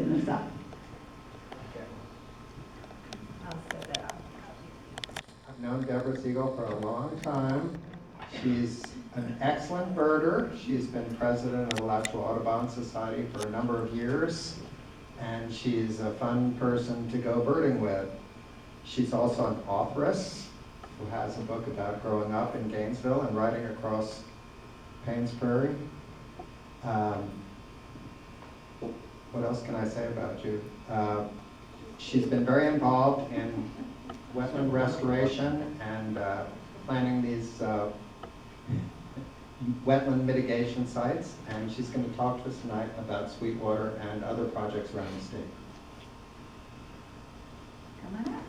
setting this up. Okay. I'll set that up. I've known Debra Segal for a long time. She's an excellent birder. She's been president of the Alachua Audubon Society for a number of years, and she's a fun person to go birding with. She's also an authoress who has a book about growing up in Gainesville and riding across Paynes Prairie. What else can I say about you? She's been very involved in wetland restoration and planning these wetland mitigation sites, and she's going to talk to us tonight about Sweetwater and other projects around the state. Come on up.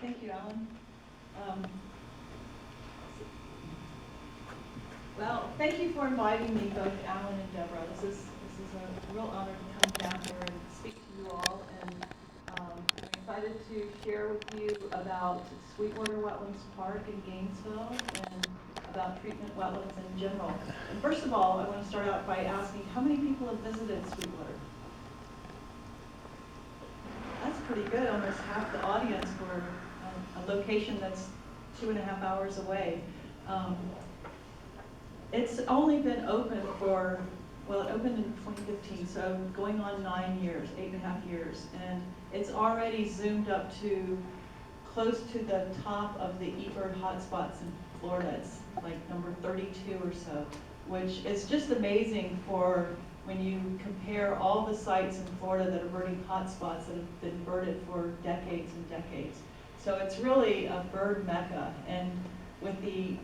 Thank you, Alan. Well, thank you for inviting me, both Alan and Debra. This is a real honor to come down here and speak to you all. And I'm excited to share with you about Sweetwater Wetlands Park in Gainesville and about treatment wetlands in general. And first of all, I want to start out by asking, how many people have visited Sweetwater? That's pretty good, almost half the audience for a location that's 2.5 hours away. It's only been open for, well, it opened in 2015, so going on 9 years, 8.5 years, and it's already zoomed up to close to the top of the eBird hotspots in Florida. It's like number 32 or so, which is just amazing for when you compare all the sites in Florida that are birding hotspots that have been birded for decades and decades. So it's really a bird mecca, and with the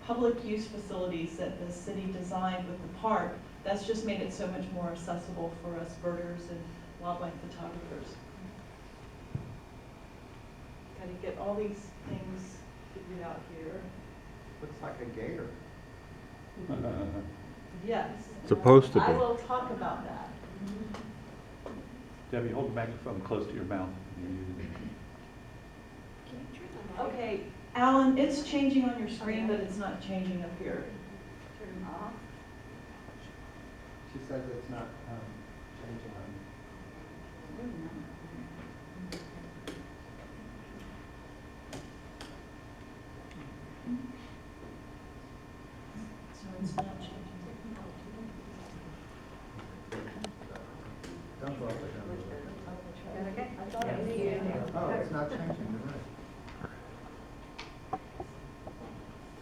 public use facilities that the city designed with the park, that's just made it so much more accessible for us birders and wildlife photographers. Got to get all these things figured out here. Looks like a gator. Yes. Supposed to be. I will talk about that. Debbie, hold the microphone close to your mouth. Okay, Alan, it's changing on your screen, but it's not changing up here. Turn them off. She says it's not changing on. So it's not changing. Don't go up there. Okay. I thought it was. Oh, it's not changing, you're right.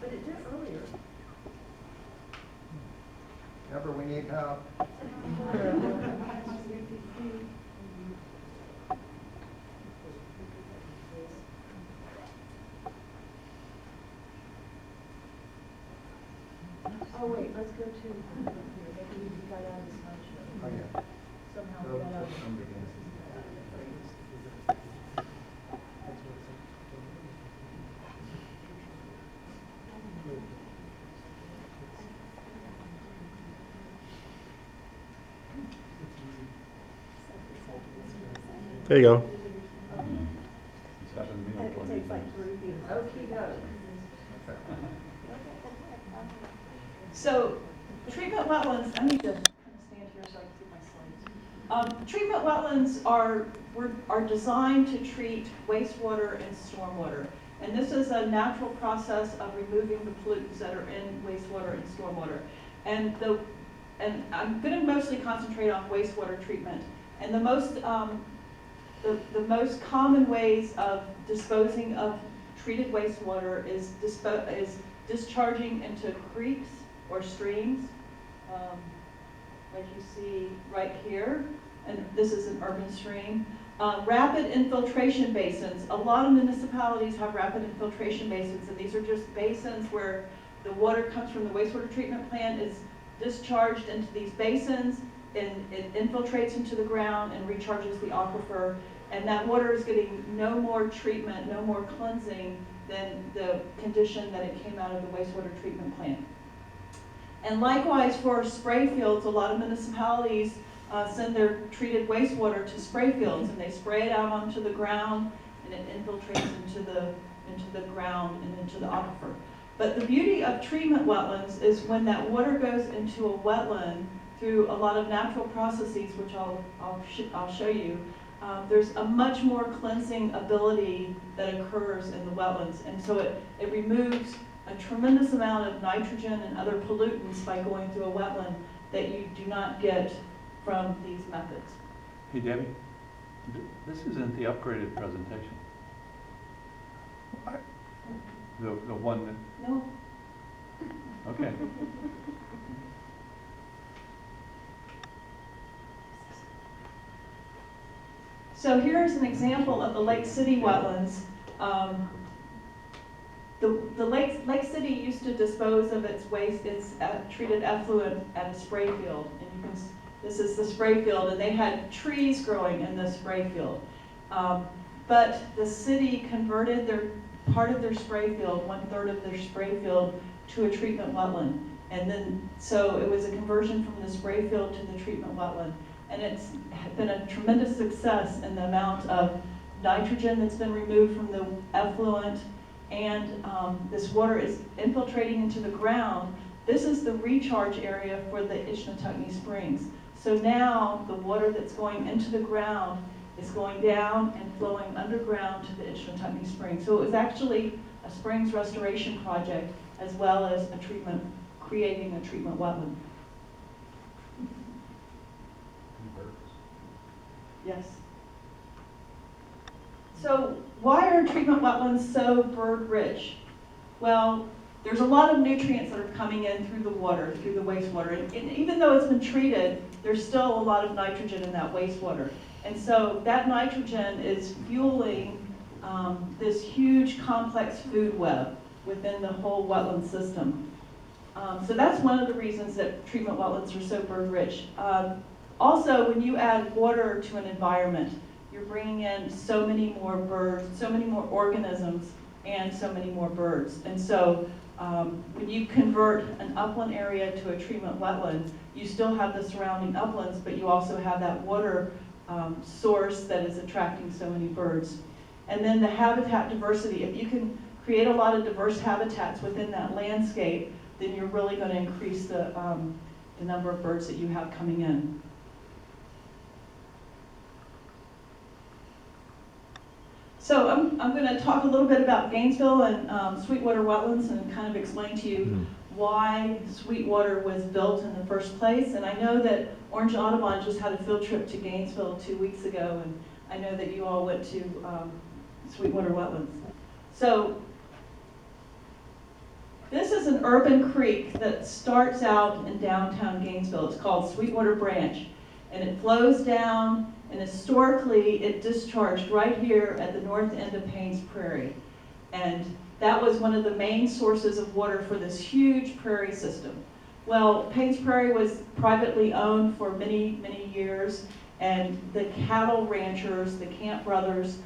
But it did earlier. Debra, we need help. Oh, wait, let's go to, maybe we got out of the slideshow. Oh, yeah. Somehow we got out of There you go. It takes like 3 years. Okay, go. So, treatment wetlands, I need to kind of stand here so I can see my slides. Treatment wetlands are designed to treat wastewater and stormwater. And this is a natural process of removing the pollutants that are in wastewater and stormwater. And I'm going to mostly concentrate on wastewater treatment. And the most common ways of disposing of treated wastewater is discharging into creeks or streams, like you see right here, and this is an urban stream. Rapid infiltration basins. A lot of municipalities have rapid infiltration basins, and these are just basins where the water comes from the wastewater treatment plant, is discharged into these basins, and it infiltrates into the ground and recharges the aquifer. And that water is getting no more treatment, no more cleansing than the condition that it came out of the wastewater treatment plant. And likewise for spray fields, a lot of municipalities send their treated wastewater to spray fields, and they spray it out onto the ground, and it infiltrates into the ground and into the aquifer. But the beauty of treatment wetlands is when that water goes into a wetland through a lot of natural processes, which I'll show you, there's a much more cleansing ability that occurs in the wetlands. And so it removes a tremendous amount of nitrogen and other pollutants by going through a wetland that you do not get from these methods. Hey Debbie, this isn't the upgraded presentation. The one that, No? okay. So here's an example of the Lake City wetlands. The Lake City used to dispose of its waste, its treated effluent at a spray field. And you can, this is the spray field, and they had trees growing in the spray field. But the city converted part of their spray field, 1/3 of their spray field, to a treatment wetland. And then, so it was a conversion from the spray field to the treatment wetland. And it's been a tremendous success in the amount of nitrogen that's been removed from the effluent, and this water is infiltrating into the ground. This is the recharge area for the Ishnatucknee Springs. So now the water that's going into the ground is going down and flowing underground to the Ishnatucknee Springs. So it was actually a springs restoration project as well as a treatment, creating a treatment wetland. Yes. So why are treatment wetlands so bird rich? Well, there's a lot of nutrients that are coming in through the water, through the wastewater. And even though it's been treated, there's still a lot of nitrogen in that wastewater. And so that nitrogen is fueling this huge complex food web within the whole wetland system. So that's one of the reasons that treatment wetlands are so bird rich. Also, when you add water to an environment, you're bringing in so many more birds, so many more organisms, and so many more birds. And so when you convert an upland area to a treatment wetland, you still have the surrounding uplands, but you also have that water source that is attracting so many birds. And then the habitat diversity. If you can create a lot of diverse habitats within that landscape, then you're really going to increase the number of birds that you have coming in. So I'm going to talk a little bit about Gainesville and Sweetwater Wetlands and kind of explain to you why Sweetwater was built in the first place. And I know that Alachua Audubon just had a field trip to Gainesville 2 weeks ago, and I know that you all went to Sweetwater Wetlands. So this is an urban creek that starts out in downtown Gainesville. It's called Sweetwater Branch, and it flows down. And historically, it discharged right here at the north end of Paynes Prairie. And that was one of the main sources of water for this huge prairie system. Well, Paynes Prairie was privately owned for many, many years, and the cattle ranchers, the Camp Brothers,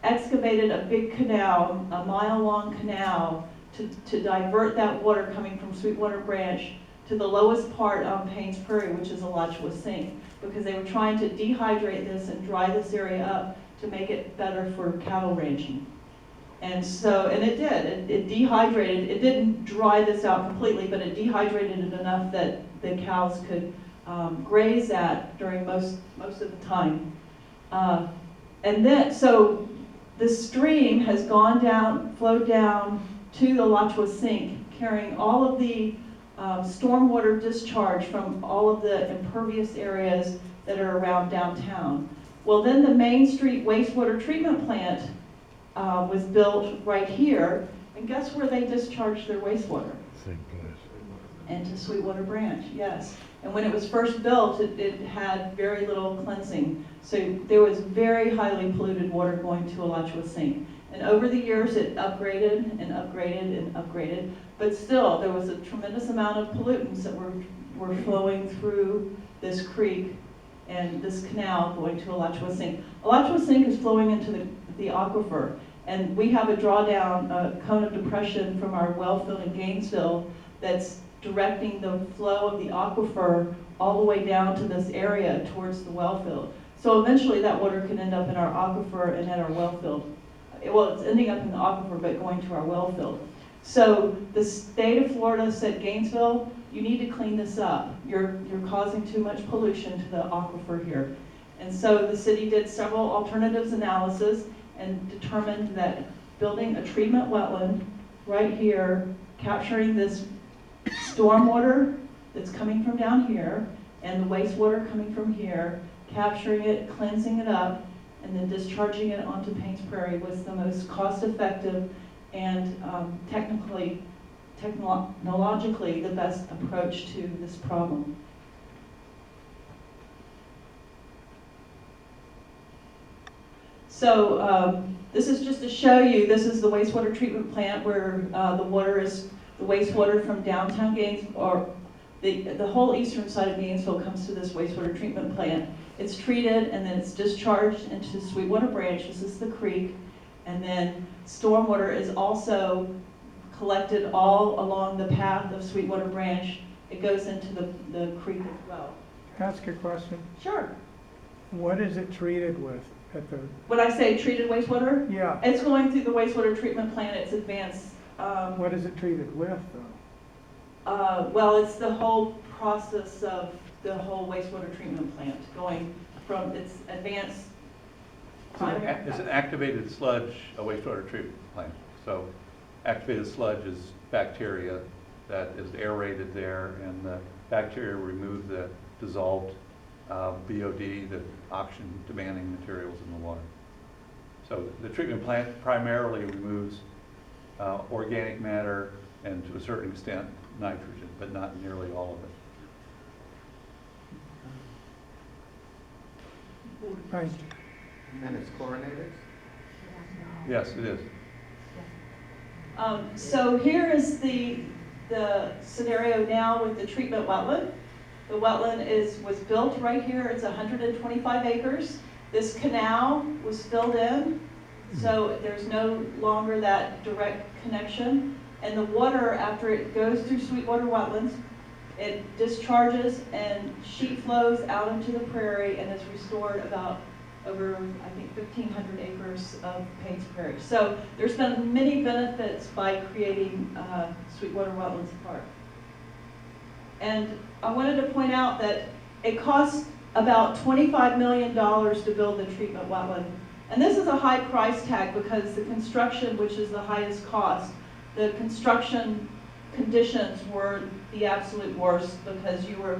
excavated a big canal, a mile-long canal, to divert that water coming from Sweetwater Branch to the lowest part on Paynes Prairie, which is Alachua Sink, because they were trying to dehydrate this and dry this area up to make it better for cattle ranching. And so, and it did, it dehydrated, it didn't dry this out completely, but it dehydrated it enough that the cows could graze at during most of the time. And then, so the stream has gone down, flowed down to the Alachua Sink, carrying all of the stormwater discharge from all of the impervious areas that are around downtown. Well, then the Main Street wastewater treatment plant was built right here, and guess where they discharged their wastewater? Same place. Into Sweetwater Branch, yes. And when it was first built, it had very little cleansing. So there was very highly polluted water going to Alachua Sink. And over the years, it upgraded and upgraded and upgraded. But still, there was a tremendous amount of pollutants that were flowing through this creek and this canal going to Alachua Sink. Alachua Sink is flowing into the aquifer. And we have a drawdown, a cone of depression from our well field in Gainesville that's directing the flow of the aquifer all the way down to this area towards the well field. So eventually that water can end up in our aquifer and at our well field. Well, it's ending up in the aquifer, but going to our well field. So the state of Florida said, Gainesville, you need to clean this up. You're causing too much pollution to the aquifer here. And so the city did several alternatives analysis and determined that building a treatment wetland right here, capturing this stormwater that's coming from down here and the wastewater coming from here, capturing it, cleansing it up, and then discharging it onto Paynes Prairie was the most cost-effective and technologically the best approach to this problem. So this is just to show you, this is the wastewater treatment plant where the wastewater from downtown Gainesville, or the whole eastern side of Gainesville comes to this wastewater treatment plant. It's treated and then it's discharged into Sweetwater Branch. This is the creek. And then stormwater is also collected all along the path of Sweetwater Branch. It goes into the creek as well. Can I ask you a question? Sure. What is it treated with at the, When I say treated wastewater, yeah, it's going through the wastewater treatment plant. It's advanced. what is it treated with though? Well, it's the whole process of the whole wastewater treatment plant, going from its advanced. It's an activated sludge, a wastewater treatment plant. So activated sludge is bacteria that is aerated there, and the bacteria remove the dissolved BOD, the oxygen-demanding materials in the water. So the treatment plant primarily removes organic matter and to a certain extent nitrogen, but not nearly all of it. Thank you. And it's chlorinated? Yes, it is. So here is the scenario now with the treatment wetland. The wetland was built right here. It's 125 acres. This canal was filled in, so there's no longer that direct connection. And the water, after it goes through Sweetwater Wetlands, it discharges and sheet flows out into the prairie and is restored about over, I think, 1,500 acres of Paynes Prairie. So there's been many benefits by creating Sweetwater Wetlands Park. And I wanted to point out that it costs about $25 million to build the treatment wetland. And this is a high price tag because the construction, which is the highest cost, the construction conditions were the absolute worst because they were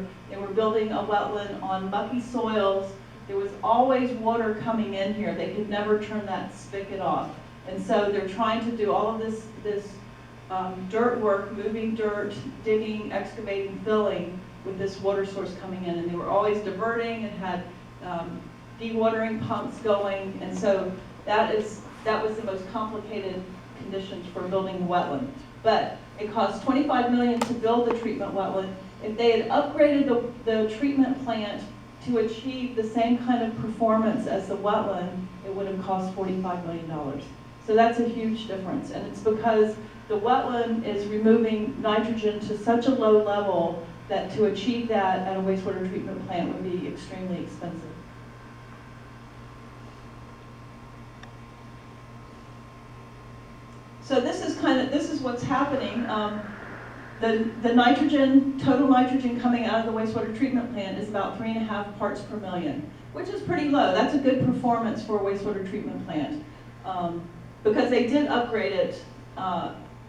building a wetland on mucky soils. There was always water coming in here. They could never turn that spigot off. And so they're trying to do all of this dirt work, moving dirt, digging, excavating, filling with this water source coming in. And they were always diverting and had dewatering pumps going. And so that was the most complicated conditions for building the wetland. But it cost $25 million to build the treatment wetland. If they had upgraded the treatment plant to achieve the same kind of performance as the wetland, it would have cost $45 million. So that's a huge difference. And it's because the wetland is removing nitrogen to such a low level that to achieve that at a wastewater treatment plant would be extremely expensive. So this is what's happening. The nitrogen, total nitrogen coming out of the wastewater treatment plant is about 3.5 parts per million, which is pretty low. That's a good performance for a wastewater treatment plant because they did upgrade it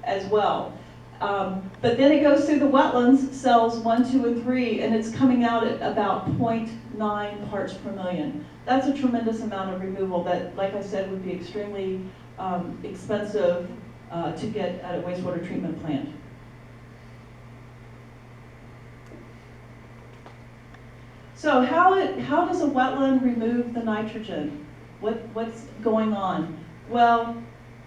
as well. But then it goes through the wetlands, cells 1, 2, and 3, and it's coming out at about 0.9 parts per million. That's a tremendous amount of removal that, like I said, would be extremely expensive to get at a wastewater treatment plant. So how does a wetland remove the nitrogen? What's going on? Well,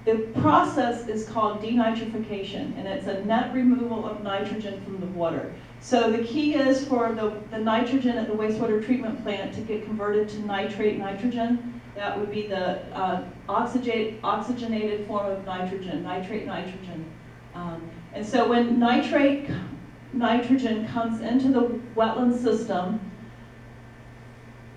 the process is called denitrification, and it's a net removal of nitrogen from the water. So the key is for the nitrogen at the wastewater treatment plant to get converted to nitrate nitrogen. That would be the oxygenated form of nitrogen, nitrate nitrogen. And so when nitrate nitrogen comes into the wetland system,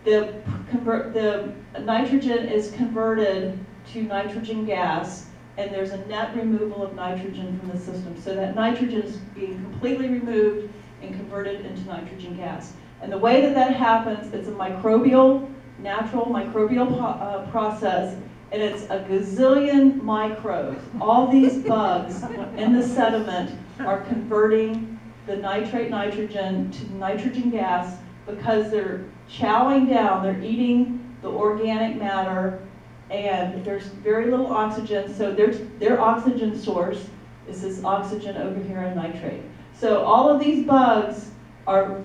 the nitrogen is converted to nitrogen gas, and there's a net removal of nitrogen from the system. So that nitrogen is being completely removed and converted into nitrogen gas. And the way that that happens, it's a natural microbial process, and it's a gazillion microbes. All these bugs in the sediment are converting the nitrate nitrogen to nitrogen gas because they're chowing down, they're eating the organic matter, and there's very little oxygen, so their oxygen source is this oxygen over here in nitrate. So all of these bugs are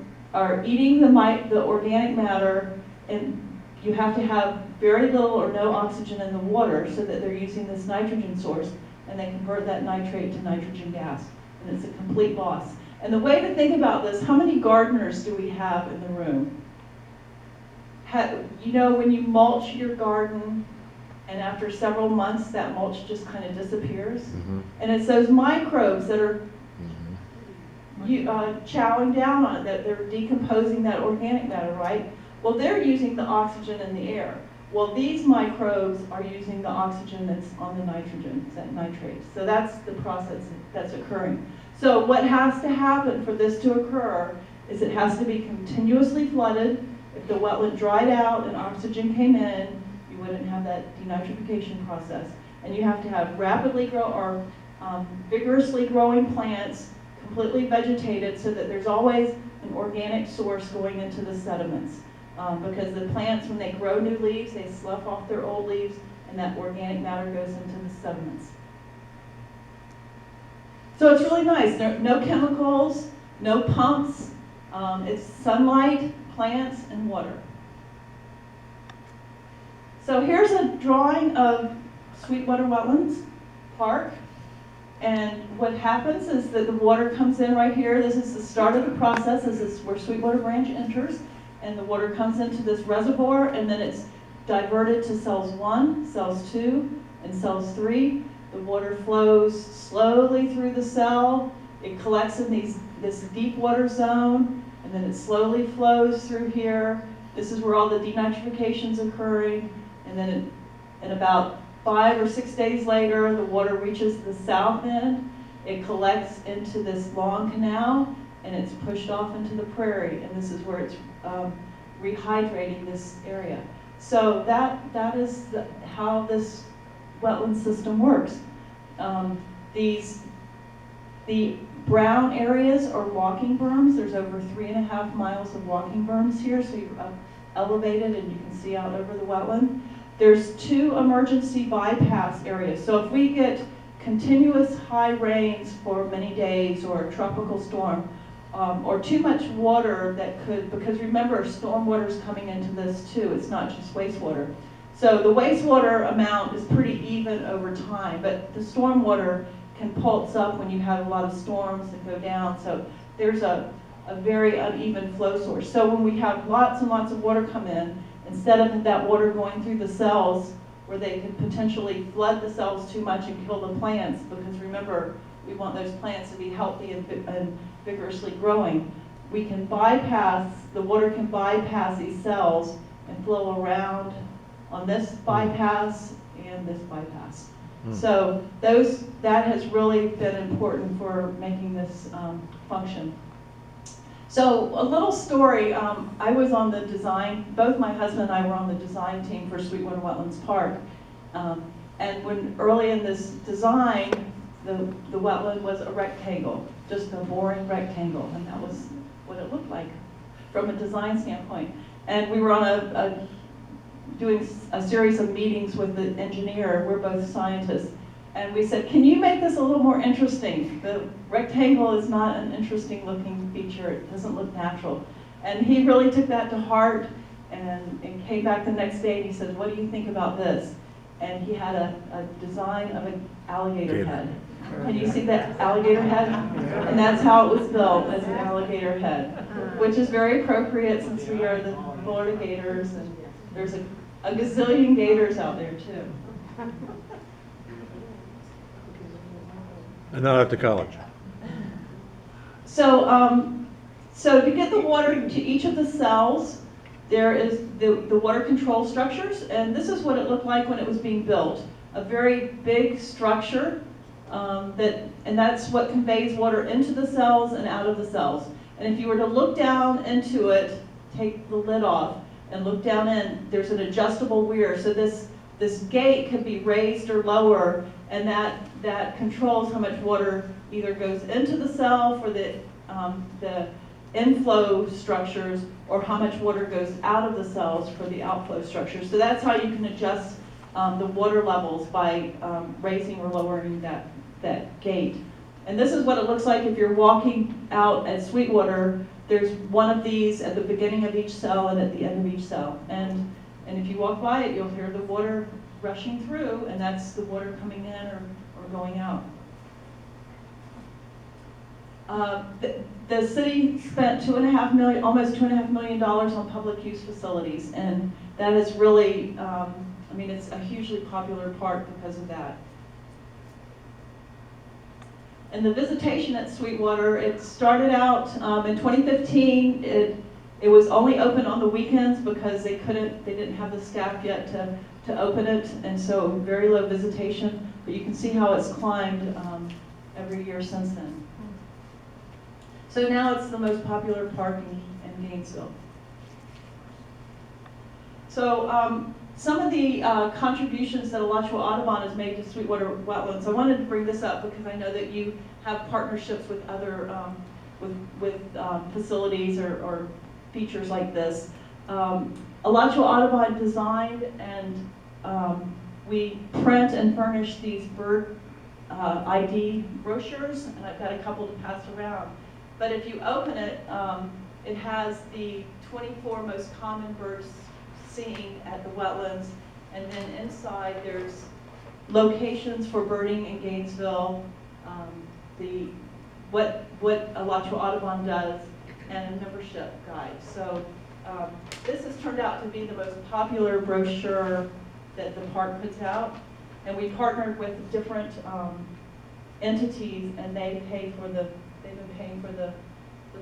eating the organic matter, and you have to have very little or no oxygen in the water so that they're using this nitrogen source, and they convert that nitrate to nitrogen gas, and it's a complete loss. And the way to think about this, how many gardeners do we have in the room? You know, when you mulch your garden, and after several months that mulch just kind of disappears, and it's those microbes that are chowing down on it, that they're decomposing that organic matter, right? Well, they're using the oxygen in the air. Well, these microbes are using the oxygen that's on the nitrogen, that nitrate. So that's the process that's occurring. So what has to happen for this to occur is it has to be continuously flooded. If the wetland dried out and oxygen came in, you wouldn't have that denitrification process. And you have to have vigorously growing plants, completely vegetated, so that there's always an organic source going into the sediments. Because the plants, when they grow new leaves, they slough off their old leaves, and that organic matter goes into the sediments. So it's really nice. No chemicals, no pumps. It's sunlight, plants, and water. So here's a drawing of Sweetwater Wetlands Park. And what happens is that the water comes in right here. This is the start of the process. This is where Sweetwater Branch enters. And the water comes into this reservoir, and then it's diverted to cells 1, cells 2, and cells 3. The water flows slowly through the cell. It collects in this deep water zone, and then it slowly flows through here. This is where all the denitrification is occurring. And then in about 5 or 6 days later, the water reaches the south end. It collects into this long canal, and it's pushed off into the prairie. And this is where it's rehydrating this area. So that is how this wetland system works. The brown areas are walking berms. There's over 3.5 miles of walking berms here, so you're elevated and you can see out over the wetland. There's 2 emergency bypass areas. So if we get continuous high rains for many days, or a tropical storm, or too much water that could, because remember, stormwater is coming into this too. It's not just wastewater. So the wastewater amount is pretty even over time, but the stormwater can pulse up when you have a lot of storms that go down. So there's a very uneven flow source. So when we have lots and lots of water come in, instead of that water going through the cells where they could potentially flood the cells too much and kill the plants, because remember, we want those plants to be healthy and vigorously growing, we can bypass, the water can bypass these cells and flow around on this bypass and this bypass. So that has really been important for making this function. So a little story, I was on the design, both my husband and I were on the design team for Sweetwater Wetlands Park. And when early in this design, the wetland was a rectangle, just a boring rectangle, and that was what it looked like from a design standpoint. And we were on doing a series of meetings with the engineer. We're both scientists. And we said, can you make this a little more interesting? The rectangle is not an interesting looking feature. It doesn't look natural. And he really took that to heart and came back the next day and he said, what do you think about this? And he had a design of an alligator head. Can you see that alligator head? And that's how it was built, as an alligator head, which is very appropriate since we are the Florida Gators, and there's a gazillion gators out there too. And not at the college. So, so to get the water to each of the cells, there is the water control structures, and this is what it looked like when it was being built. a very big structure and that's what conveys water into the cells and out of the cells. And if you were to look down into it, take the lid off and look down in, there's an adjustable weir. So this gate could be raised or lower, and that controls how much water either goes into the cell for the inflow structures, or how much water goes out of the cells for the outflow structures. So that's how you can adjust the water levels by raising or lowering that gate. And this is what it looks like if you're walking out at Sweetwater. There's one of these at the beginning of each cell and at the end of each cell. And if you walk by it, you'll hear the water rushing through, and that's the water coming in or going out. The city spent almost $2.5 million on public use facilities, and that is really, it's a hugely popular park because of that. And the visitation at Sweetwater, it started out in 2015. It was only open on the weekends because they didn't have the staff yet to open it, and so very low visitation. But you can see how it's climbed every year since then. So now it's the most popular park in Gainesville. So some of the contributions that Alachua Audubon has made to Sweetwater Wetlands, I wanted to bring this up because I know that you have partnerships with other facilities or features like this. Alachua Audubon designed and we print and furnish these bird ID brochures, and I've got a couple to pass around. But if you open it, it has the 24 most common birds seen at the wetlands, and then inside there's locations for birding in Gainesville, what Alachua Audubon does, and a membership guide. So this has turned out to be the most popular brochure that the park puts out, and we partnered with different entities, and they've been paying for the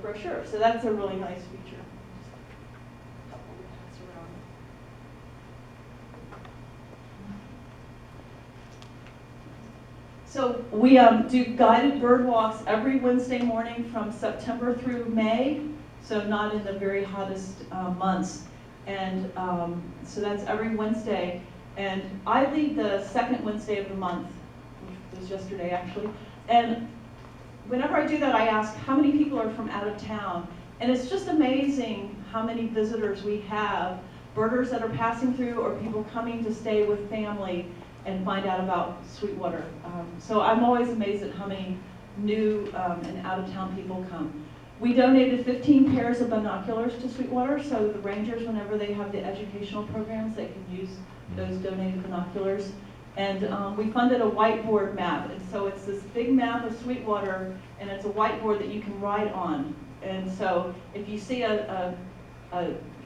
brochure. So that's a really nice feature. So we do guided bird walks every Wednesday morning from September through May, so not in the very hottest months. And so that's every Wednesday. And I lead the second Wednesday of the month, which was yesterday actually. And whenever I do that, I ask how many people are from out of town. And it's just amazing how many visitors we have, birders that are passing through or people coming to stay with family and find out about Sweetwater. So I'm always amazed at how many new and out-of-town people come. We donated 15 pairs of binoculars to Sweetwater, so the rangers, whenever they have the educational programs, they can use those donated binoculars. And we funded a whiteboard map, and so it's this big map of Sweetwater, and it's a whiteboard that you can write on. And so if you see a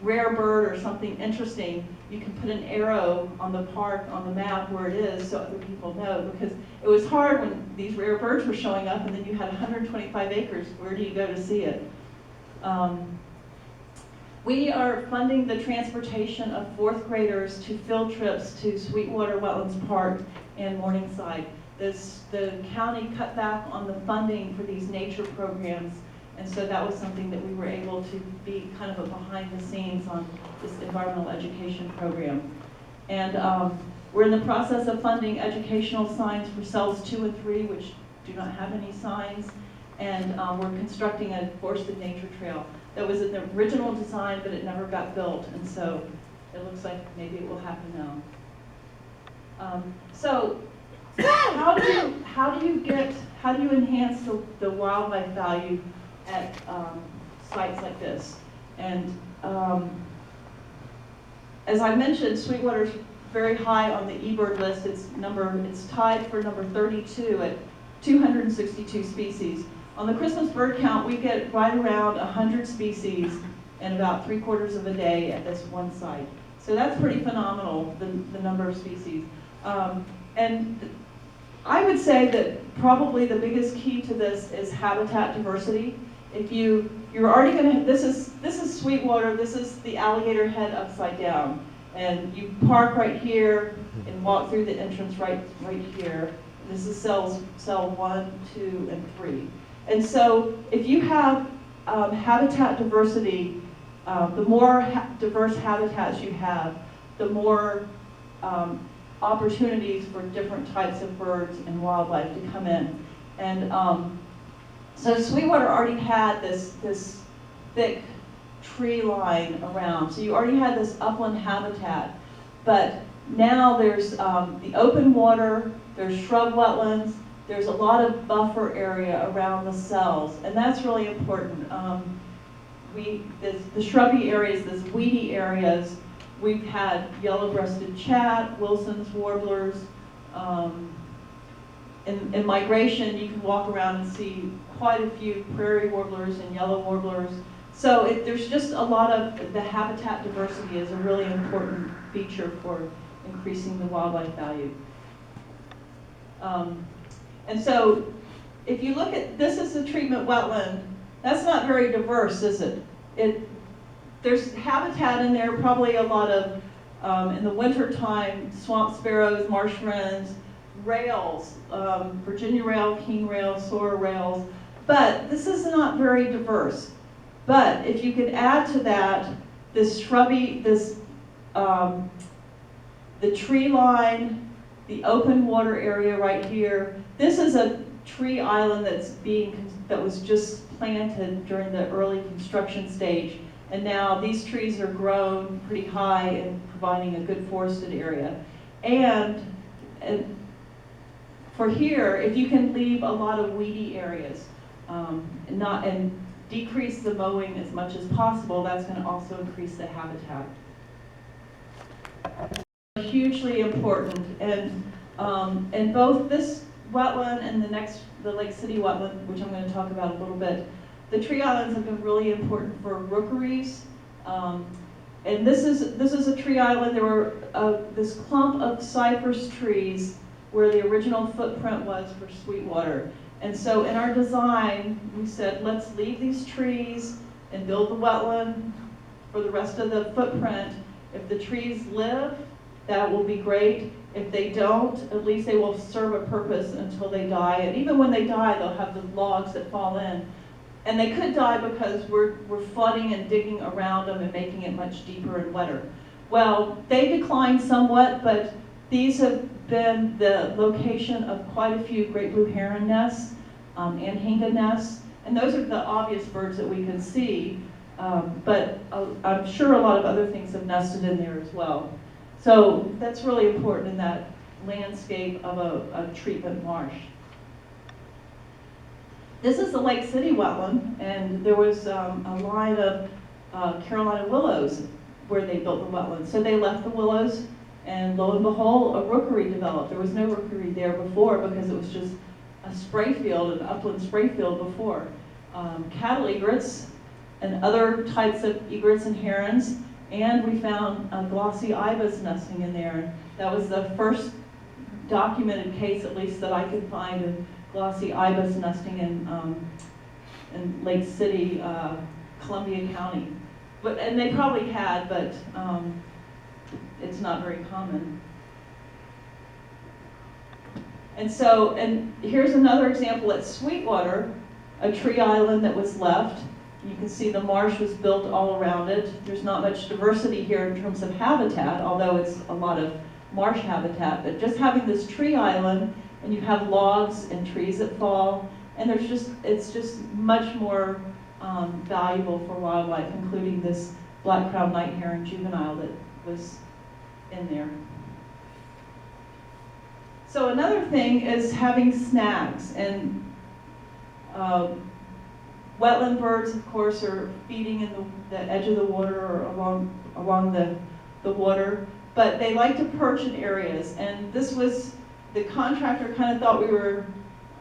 rare bird or something interesting, you can put an arrow on the park, on the map where it is, so other people know, because it was hard when these rare birds were showing up and then you had 125 acres, where do you go to see it? We are funding the transportation of 4th graders to field trips to Sweetwater Wetlands Park and Morningside. The county cut back on the funding for these nature programs, and so that was something that we were able to be kind of a behind the scenes on this environmental education program. And we're in the process of funding educational signs for cells 2 and 3, which do not have any signs. And we're constructing a forested nature trail. That was in the original design, but it never got built. And so it looks like maybe it will happen now. So how do you enhance the wildlife value at sites like this? And as I mentioned, Sweetwater's very high on the eBird list. It's tied for number 32 at 262 species. On the Christmas bird count, we get right around 100 species in about 3/4 of a day at this one site. So that's pretty phenomenal, the number of species. And I would say that probably the biggest key to this is habitat diversity. If you're already going to, this is Sweetwater, this is the alligator head upside down. And you park right here and walk through the entrance right here. This is cell 1, 2, and 3. And so if you have habitat diversity, the more diverse habitats you have, the more opportunities for different types of birds and wildlife to come in. And so Sweetwater already had this thick tree line around. So you already had this upland habitat. But now there's the open water, there's shrub wetlands, there's a lot of buffer area around the cells, and that's really important. The shrubby areas, these weedy areas, we've had yellow-breasted chat, Wilson's warblers. In migration, you can walk around and see quite a few prairie warblers and yellow warblers. So there's just a lot of, the habitat diversity is a really important feature for increasing the wildlife value. And so if you look at, this is the treatment wetland, that's not very diverse, is it? There's habitat in there, probably a lot of, in the winter time, swamp sparrows, marsh wrens, rails, Virginia rail, king rail, Sora rails, but this is not very diverse. But if you could add to that this shrubby, the tree line, the open water area right here, this is a tree island that was just planted during the early construction stage. And now these trees are grown pretty high and providing a good forested area. And for here, if you can leave a lot of weedy areas and decrease the mowing as much as possible, that's going to also increase the habitat. Hugely important, and both this wetland and the Lake City wetland, which I'm going to talk about a little bit, the tree islands have been really important for rookeries. And this is a tree island. There were this clump of cypress trees where the original footprint was for Sweetwater. And so in our design, we said, let's leave these trees and build the wetland for the rest of the footprint. If the trees live, that will be great. If they don't, at least they will serve a purpose until they die. And even when they die, they'll have the logs that fall in. And they could die because we're flooding and digging around them and making it much deeper and wetter. Well, they declined somewhat, but these have been the location of quite a few great blue heron nests and hinga nests. And those are the obvious birds that we can see, but I'm sure a lot of other things have nested in there as well. So that's really important in that landscape of a treatment marsh. This is the Lake City wetland, and there was a line of Carolina willows where they built the wetland. So they left the willows, and lo and behold, a rookery developed. There was no rookery there before because it was just a spray field, an upland spray field before. Cattle egrets and other types of egrets and herons, and we found a glossy ibis nesting in there. That was the first documented case, at least that I could find, of glossy ibis nesting in Lake City, Columbia County. And they probably had, but it's not very common. And so, and here's another example at Sweetwater, a tree island that was left. You can see the marsh was built all around it. There's not much diversity here in terms of habitat, although it's a lot of marsh habitat. But just having this tree island, and you have logs and trees that fall, and it's just much more valuable for wildlife, including this black-crowned night heron juvenile that was in there. So another thing is having snags, and wetland birds, of course, are feeding in the edge of the water or along the water, but they like to perch in areas. And this was, the contractor kind of thought we were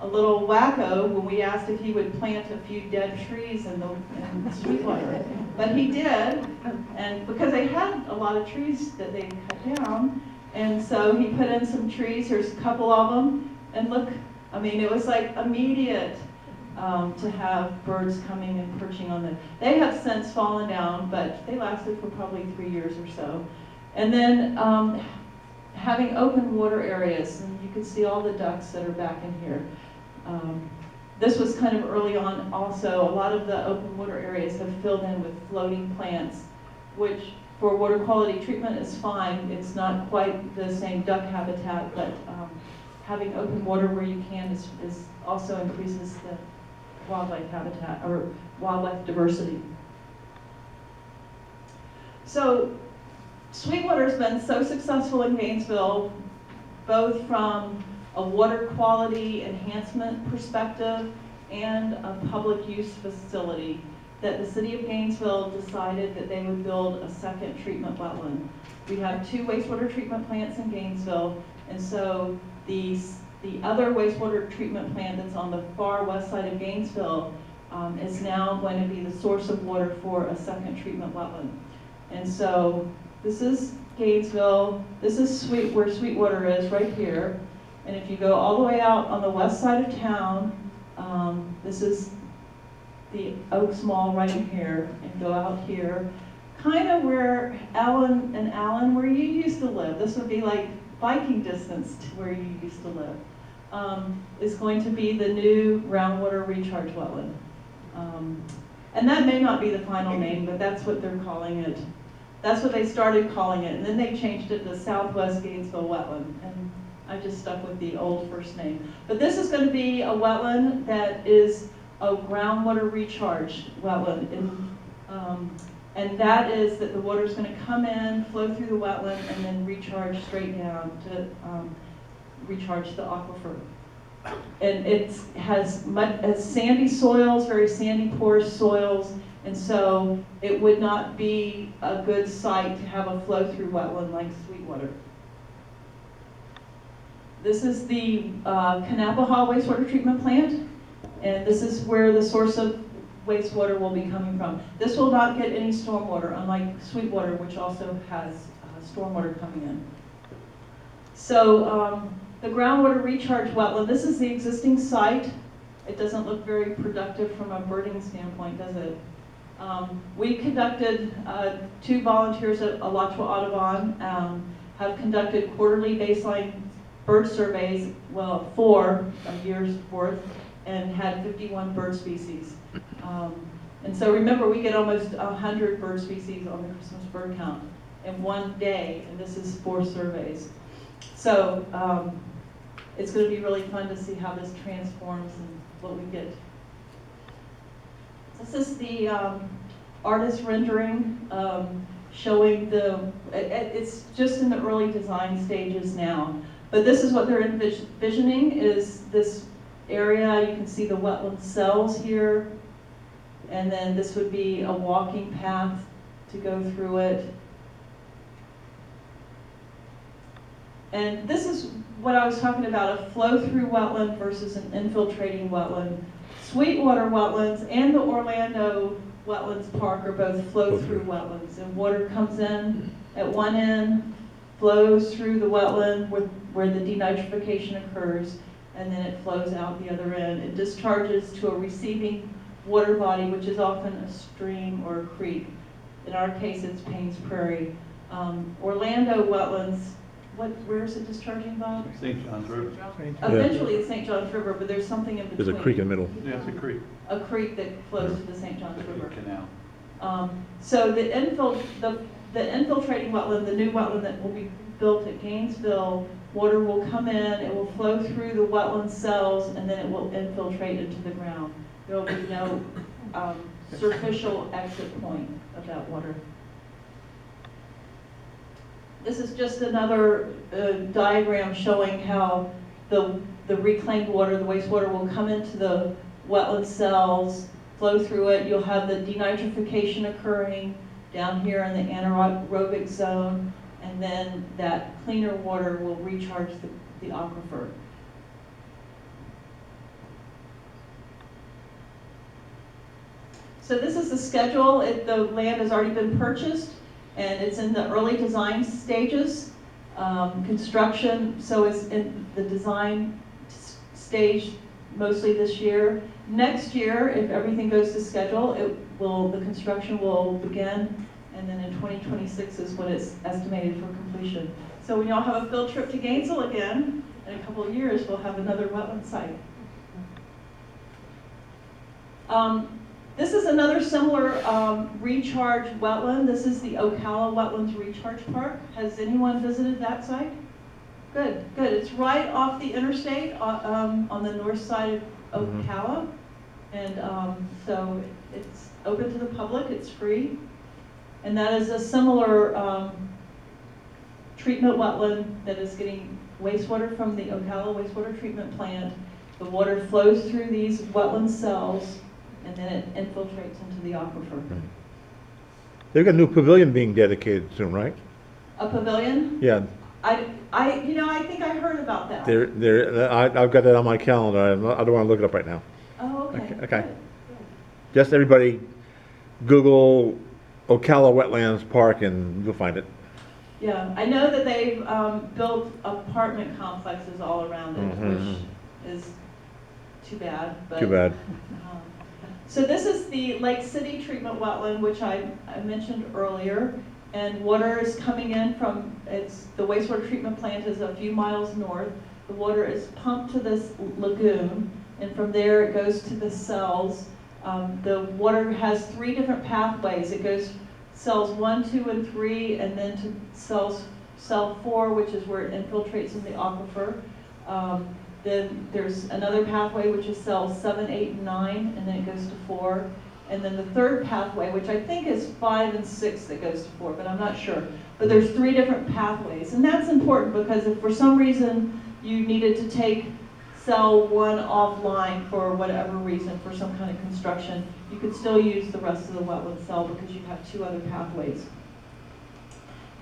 a little wacko when we asked if he would plant a few dead trees in Sweetwater. But he did, and because they had a lot of trees that they cut down, and so he put in some trees. There's a couple of them, and look, I mean, it was like immediate to have birds coming and perching on them. They have since fallen down, but they lasted for probably 3 years or so. And then having open water areas, and you can see all the ducks that are back in here. This was kind of early on also. A lot of the open water areas have filled in with floating plants, which for water quality treatment is fine. It's not quite the same duck habitat, but having open water where you can is also increases the wildlife habitat or wildlife diversity. So Sweetwater's been so successful in Gainesville, both from a water quality enhancement perspective and a public use facility, that the city of Gainesville decided that they would build a second treatment wetland. We have 2 wastewater treatment plants in Gainesville, and so the other wastewater treatment plant that's on the far west side of Gainesville is now going to be the source of water for a second treatment wetland. And so this is Gainesville, this is where Sweetwater is, right here. And if you go all the way out on the west side of town, this is the Oaks Mall right here, and go out here, kind of where Allen, where you used to live, this would be like biking distance to where you used to live, is going to be the new groundwater recharge wetland. And that may not be the final name, but that's what they're calling it. That's what they started calling it, and then they changed it to Southwest Gainesville Wetland, and I just stuck with the old first name. But this is going to be a wetland that is a groundwater recharge wetland, and that is that the water is going to come in, flow through the wetland, and then recharge straight down to recharge the aquifer. And it has sandy soils, very sandy, porous soils, and so it would not be a good site to have a flow-through wetland like Sweetwater. This is the Kanapaha wastewater treatment plant, and this is where the source of wastewater will be coming from. This will not get any stormwater, unlike Sweetwater, which also has stormwater coming in. So the groundwater recharge wetland, this is the existing site. It doesn't look very productive from a birding standpoint, does it? We conducted, 2 volunteers at Alachua Audubon have conducted quarterly baseline bird surveys, well, 4 a year's worth, and had 51 bird species. And so remember, we get almost 100 bird species on the Christmas bird count in one day, and this is 4 surveys. So it's going to be really fun to see how this transforms and what we get. This is the artist rendering showing it's just in the early design stages now. But this is what they're envisioning, is this area. You can see the wetland cells here, and then this would be a walking path to go through it. And this is what I was talking about, a flow-through wetland versus an infiltrating wetland. Sweetwater Wetlands and the Orlando Wetlands Park are both flow-through wetlands, and water comes in at one end, flows through the wetland where the denitrification occurs, and then it flows out the other end. It discharges to a receiving water body, which is often a stream or a creek. In our case, it's Paynes Prairie. Orlando Wetlands, where is it discharging, Bob? St. John's River. Eventually it's St. John's River, but there's something in between. There's a creek in the middle. Yeah, it's a creek. A creek that flows to the St. John's River. Canal. So the infiltrating wetland, the new wetland that will be built at Gainesville, water will come in, it will flow through the wetland cells, and then it will infiltrate into the ground. There will be no superficial exit point of that water. This is just another diagram showing how the reclaimed water, the wastewater, will come into the wetland cells, flow through it. You'll have the denitrification occurring down here in the anaerobic zone, and then that cleaner water will recharge the aquifer. So this is the schedule. The land has already been purchased, and it's in the early design stages. Construction, so it's in the design stage mostly this year. Next year, if everything goes to schedule, the construction will begin and then in 2026 is when it's estimated for completion. So when y'all have a field trip to Gainesville again, in a couple of years, we'll have another wetland site. This is another similar recharge wetland. This is the Ocala Wetlands Recharge Park. Has anyone visited that site? Good, good. It's right off the interstate on the north side of Ocala. And so it's open to the public, it's free. And that is a similar treatment wetland that is getting wastewater from the Ocala wastewater treatment plant. The water flows through these wetland cells and then it infiltrates into the aquifer. They've got a new pavilion being dedicated soon, right? A pavilion? Yeah, I think I heard about that. I've got that on my calendar. I don't want to look it up right now. Oh, okay. Okay. Good. Just everybody Google Ocala Wetlands Park and you'll find it. Yeah, I know that they've built apartment complexes all around it, which is too bad. But, Too bad. So this is the Lake City treatment wetland, which I mentioned earlier. And water is coming in from, the wastewater treatment plant is a few miles north. The water is pumped to this lagoon, and from there it goes to the cells. The water has 3 different pathways. It goes cells 1, 2, and 3, and then to cell 4, which is where it infiltrates in the aquifer. Then there's another pathway, which is cells 7, 8, and 9, and then it goes to 4. And then the third pathway, which I think is 5 and 6 that goes to 4, but I'm not sure. But there's 3 different pathways. And that's important because if for some reason you needed to take cell 1 offline for whatever reason, for some kind of construction, you could still use the rest of the wetland cell because you have 2 other pathways.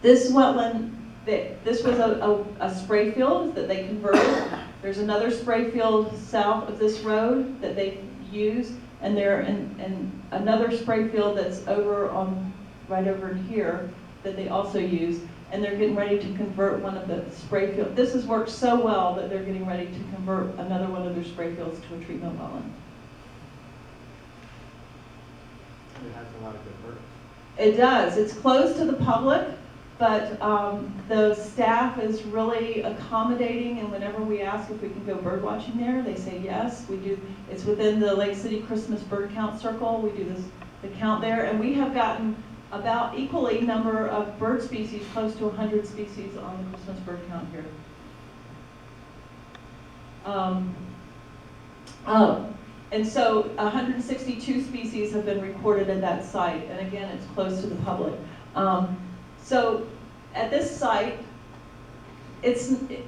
This wetland, this was a spray field that they converted. There's another spray field south of this road that they use, and there and another spray field that's over on right over here that they also use, and they're getting ready to convert one of the spray fields. This has worked so well that they're getting ready to convert another one of their spray fields to a treatment wetland. It has a lot of good birds. It does. It's closed to the public, but the staff is really accommodating, and whenever we ask if we can go bird watching there, they say yes. We do. It's within the Lake City Christmas bird count circle. We do the count there, and we have gotten about equally number of bird species, close to 100 species on the Christmas bird count here. And so 162 species have been recorded at that site, and again, it's close to the public. So at this site, the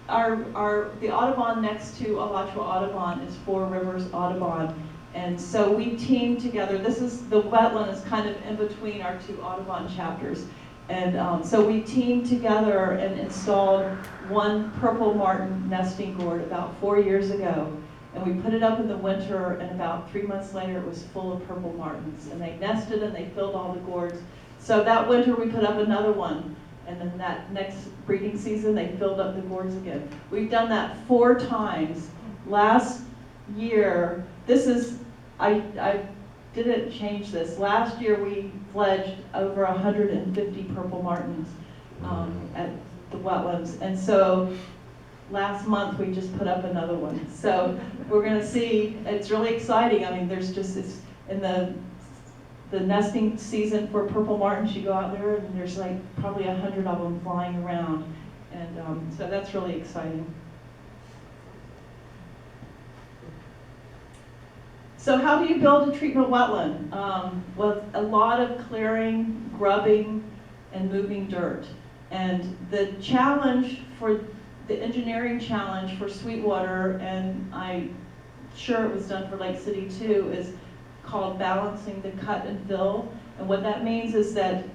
Audubon next to Alachua Audubon is Four Rivers Audubon. And so we teamed together. The wetland is kind of in between our 2 Audubon chapters. And so we teamed together and installed one purple martin nesting gourd about 4 years ago. And we put it up in the winter, and about 3 months later, it was full of purple martins. And they nested and they filled all the gourds. So that winter we put up another one, and then that next breeding season they filled up the gourds again. We've done that 4 times. Last year, I didn't change this. Last year we fledged over 150 purple martins at the wetlands, and so last month we just put up another one. So we're going to see. It's really exciting. I mean, there's just this in the nesting season for purple martins. You go out there and there's like probably 100 of them flying around, and so that's really exciting. So how do you build a treatment wetland? Well, a lot of clearing, grubbing, and moving dirt. And the challenge for the engineering challenge for Sweetwater, and I'm sure it was done for Lake City too, is called balancing the cut and fill. And what that means is that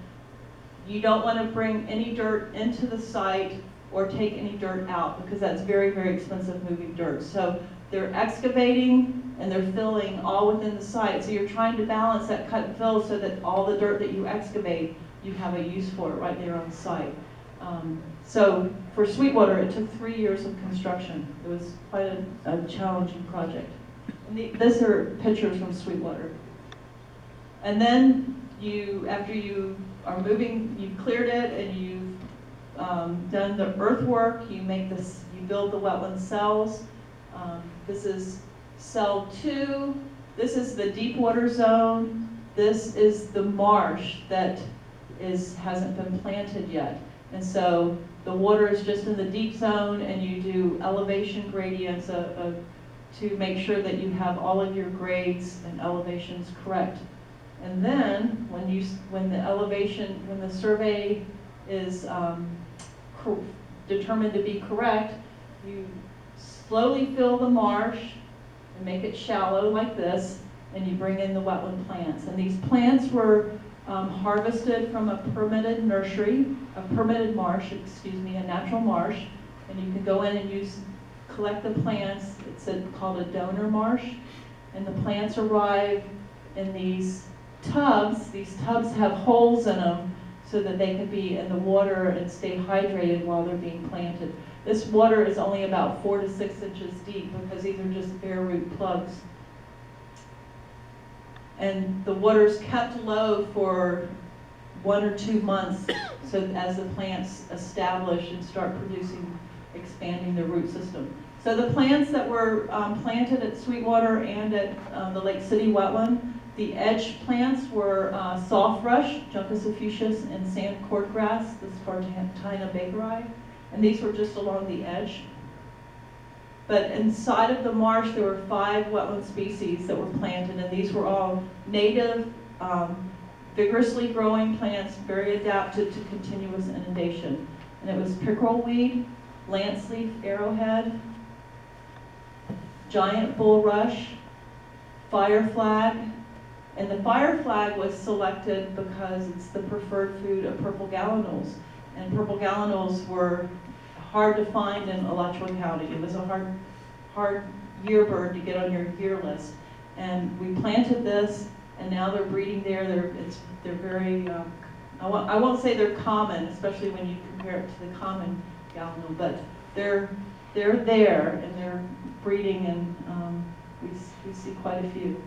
you don't want to bring any dirt into the site or take any dirt out, because that's very, very expensive moving dirt. So they're excavating and they're filling all within the site. So you're trying to balance that cut and fill so that all the dirt that you excavate, you have a use for it right there on site. So for Sweetwater, it took 3 years of construction. It was quite a challenging project. And these are pictures from Sweetwater. And then after you are moving, you've cleared it and you've done the earthwork, you build the wetland cells. This is cell 2. This is the deep water zone. This is the marsh that hasn't been planted yet. And so the water is just in the deep zone, and you do elevation gradients to make sure that you have all of your grades and elevations correct. And then when the survey is determined to be correct, you slowly fill the marsh and make it shallow like this, and you bring in the wetland plants. And these plants were harvested from a permitted marsh, a natural marsh, and you can go in and collect the plants. It's called a donor marsh, and the plants arrive in these tubs. These tubs have holes in them so that they can be in the water and stay hydrated while they're being planted. This water is only about 4 to 6 inches deep because these are just bare root plugs. And the water's kept low for 1 or 2 months, so as the plants establish and start expanding their root system. So the plants that were planted at Sweetwater and at the Lake City wetland, the edge plants were soft rush, Juncus offusius, and sand cordgrass, the Spartina bakeri, and these were just along the edge. But inside of the marsh, there were 5 wetland species that were planted, and these were all native, vigorously growing plants, very adapted to continuous inundation. And it was pickerelweed, lanceleaf arrowhead, giant bulrush, fire flag, and the fire flag was selected because it's the preferred food of purple gallinules. And purple gallinules were hard to find in Alachua County. It was a hard year bird to get on your year list. And we planted this, and now they're breeding there. They're very, I won't say they're common, especially when you compare it to the common gallinule, but they're there, and they're breeding, and we see quite a few.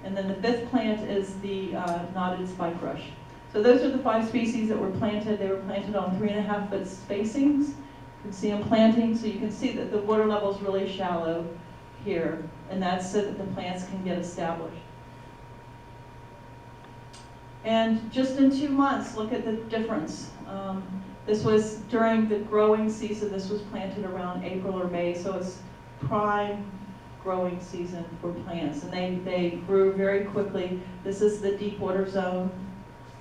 And then the 5th plant is the knotted spike rush. So those are the 5 species that were planted. They were planted on 3.5-foot spacings. You can see them planting, so you can see that the water level is really shallow here, and that's so that the plants can get established. And just in 2 months, look at the difference. This was during the growing season. This was planted around April or May, so it's prime growing season for plants, and they grew very quickly. This is the deep water zone.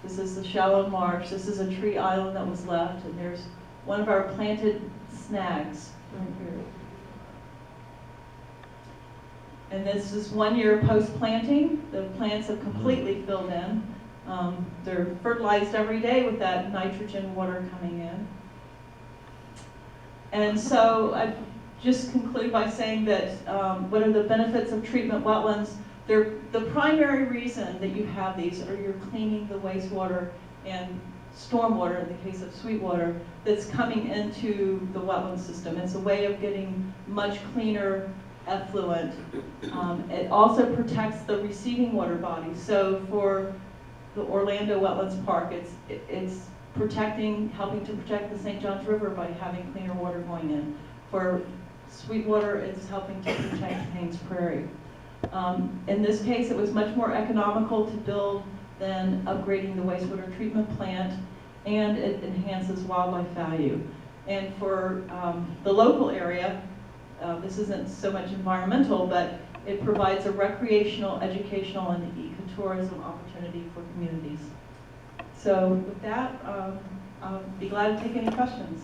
This is the shallow marsh. This is a tree island that was left, and there's one of our planted snags right here. And this is 1 year post-planting. The plants have completely filled in. They're fertilized every day with that nitrogen water coming in. And so I just conclude by saying that what are the benefits of treatment wetlands? The primary reason that you have these are you're cleaning the wastewater and stormwater, in the case of Sweetwater, that's coming into the wetland system. It's a way of getting much cleaner effluent. It also protects the receiving water bodies. So for the Orlando Wetlands Park, it's helping to protect the St. Johns River by having cleaner water going in. For Sweetwater, it's helping to protect Paynes Prairie. In this case, it was much more economical to build than upgrading the wastewater treatment plant, and it enhances wildlife value. And for the local area, this isn't so much environmental, but it provides a recreational, educational, and ecotourism opportunity for communities. So with that, I'll be glad to take any questions.